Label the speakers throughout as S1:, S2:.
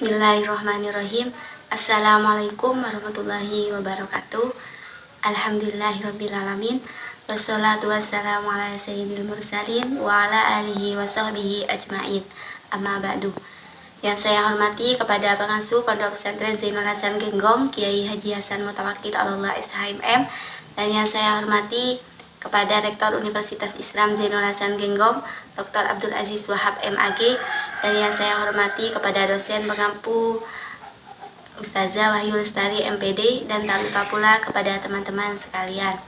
S1: Bismillahirrahmanirrahim. Assalamualaikum warahmatullahi wabarakatuh. Alhamdulillahirrabbilalamin. Wassalatu wassalamu ala sayyidil mursalin wa ala alihi wa sahbihi ajma'in. Amma ba'du. Yang saya hormati kepada pengasuh Pondok Pesantren Zainul Hasan Genggong, Kiai Haji Hasan Mutawakkil Allah SHMM, dan yang saya hormati kepada Rektor Universitas Islam Zainul Hasan Genggong, Dr. Abdul Aziz Wahab MAG, dan yang saya hormati kepada dosen pengampu Ustazah Wahyu Lestari MPD, dan tak lupa pula kepada teman-teman sekalian.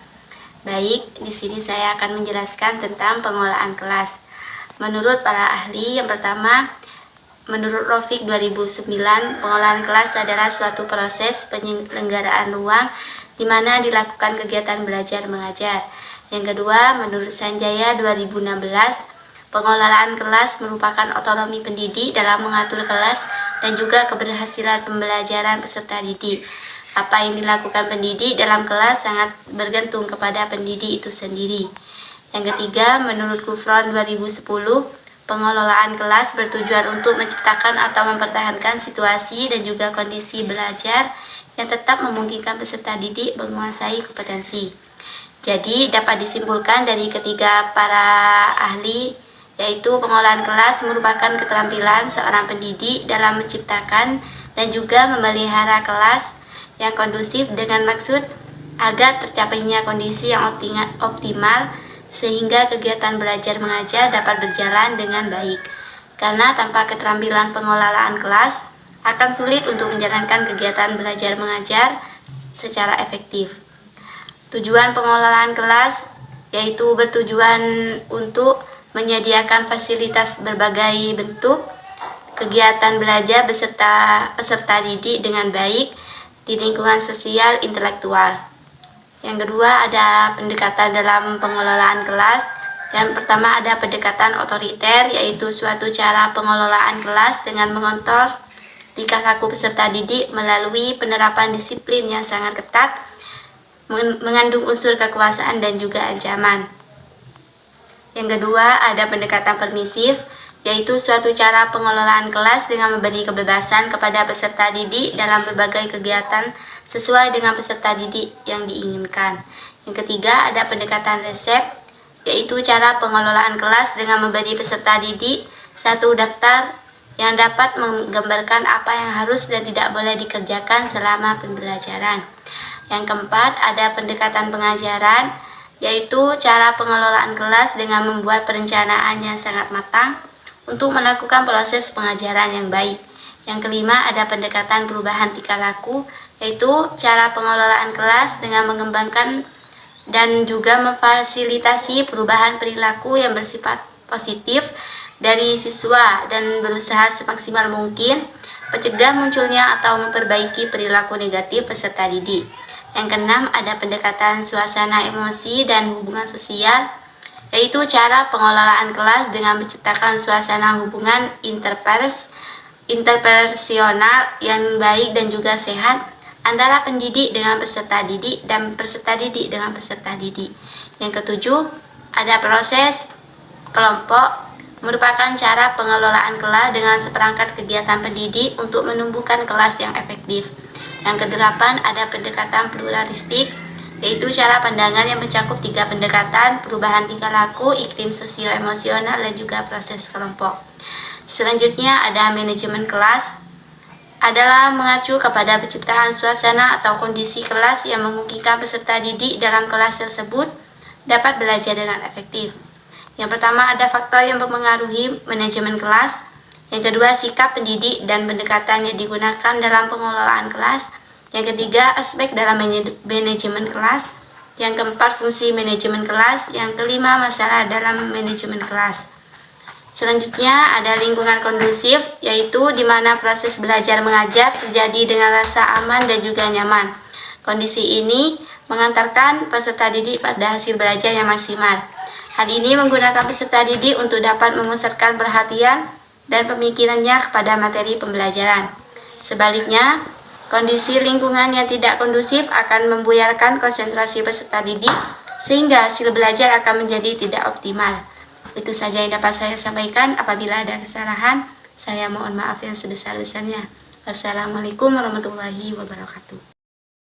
S1: Baik, di sini saya akan menjelaskan tentang pengolahan kelas. Menurut para ahli, yang pertama, menurut Rofik 2009, pengolahan kelas adalah suatu proses penyelenggaraan ruang di mana dilakukan kegiatan belajar mengajar. Yang kedua, menurut Sanjaya 2016, pengelolaan kelas merupakan otonomi pendidik dalam mengatur kelas dan juga keberhasilan pembelajaran peserta didik. Apa yang dilakukan pendidik dalam kelas sangat bergantung kepada pendidik itu sendiri. Yang ketiga, menurut Kufron 2010, pengelolaan kelas bertujuan untuk menciptakan atau mempertahankan situasi dan juga kondisi belajar yang tetap memungkinkan peserta didik menguasai kompetensi. Jadi, dapat disimpulkan dari ketiga para ahli, yaitu pengolahan kelas merupakan keterampilan seorang pendidik dalam menciptakan dan juga memelihara kelas yang kondusif dengan maksud agar tercapainya kondisi yang optimal sehingga kegiatan belajar mengajar dapat berjalan dengan baik. Karena tanpa keterampilan pengelolaan kelas akan sulit untuk menjalankan kegiatan belajar mengajar secara efektif. Tujuan pengelolaan kelas yaitu bertujuan untuk menyediakan fasilitas berbagai bentuk kegiatan belajar beserta peserta didik dengan baik di lingkungan sosial intelektual. Yang kedua, ada pendekatan dalam pengelolaan kelas. Yang pertama, ada pendekatan otoriter, yaitu suatu cara pengelolaan kelas dengan mengontrol tingkah laku peserta didik melalui penerapan disiplin yang sangat ketat, mengandung unsur kekuasaan dan juga ancaman. Yang kedua, ada pendekatan permisif, yaitu suatu cara pengelolaan kelas dengan memberi kebebasan kepada peserta didik dalam berbagai kegiatan sesuai dengan peserta didik yang diinginkan. Yang ketiga, ada pendekatan resep, yaitu cara pengelolaan kelas dengan memberi peserta didik satu daftar yang dapat menggambarkan apa yang harus dan tidak boleh dikerjakan selama pembelajaran. Yang keempat, ada pendekatan pengajaran, yaitu cara pengelolaan kelas dengan membuat perencanaan yang sangat matang untuk melakukan proses pengajaran yang baik. Yang kelima, ada pendekatan perubahan tingkah laku, yaitu cara pengelolaan kelas dengan mengembangkan dan juga memfasilitasi perubahan perilaku yang bersifat positif dari siswa dan berusaha semaksimal mungkin mencegah munculnya atau memperbaiki perilaku negatif peserta didik. Yang keenam, ada pendekatan suasana emosi dan hubungan sosial, yaitu cara pengelolaan kelas dengan menciptakan suasana hubungan interpersonal yang baik dan juga sehat antara pendidik dengan peserta didik dan peserta didik dengan peserta didik. Yang ketujuh, ada proses kelompok, merupakan cara pengelolaan kelas dengan seperangkat kegiatan pendidik untuk menumbuhkan kelas yang efektif. Yang kedelapan, ada pendekatan pluralistik, yaitu cara pandangan yang mencakup tiga pendekatan, perubahan tingkah laku, iklim sosio-emosional, dan juga proses kelompok. Selanjutnya, ada manajemen kelas, adalah mengacu kepada penciptaan suasana atau kondisi kelas yang memungkinkan peserta didik dalam kelas tersebut dapat belajar dengan efektif. Yang pertama, ada faktor yang mempengaruhi manajemen kelas. Yang kedua, sikap pendidik dan pendekatan yang digunakan dalam pengelolaan kelas. Yang ketiga, aspek dalam manajemen kelas. Yang keempat, fungsi manajemen kelas. Yang kelima, masalah dalam manajemen kelas. Selanjutnya, ada lingkungan kondusif, yaitu di mana proses belajar mengajar terjadi dengan rasa aman dan juga nyaman. Kondisi ini mengantarkan peserta didik pada hasil belajar yang maksimal. Hal ini menggunakan peserta didik untuk dapat memusatkan perhatian dan pemikirannya kepada materi pembelajaran. Sebaliknya, kondisi lingkungan yang tidak kondusif akan membuyarkan konsentrasi peserta didik sehingga hasil belajar akan menjadi tidak optimal. Itu saja yang dapat saya sampaikan. Apabila ada kesalahan, Saya mohon maaf yang sebesar-besarnya. Wassalamualaikum warahmatullahi wabarakatuh.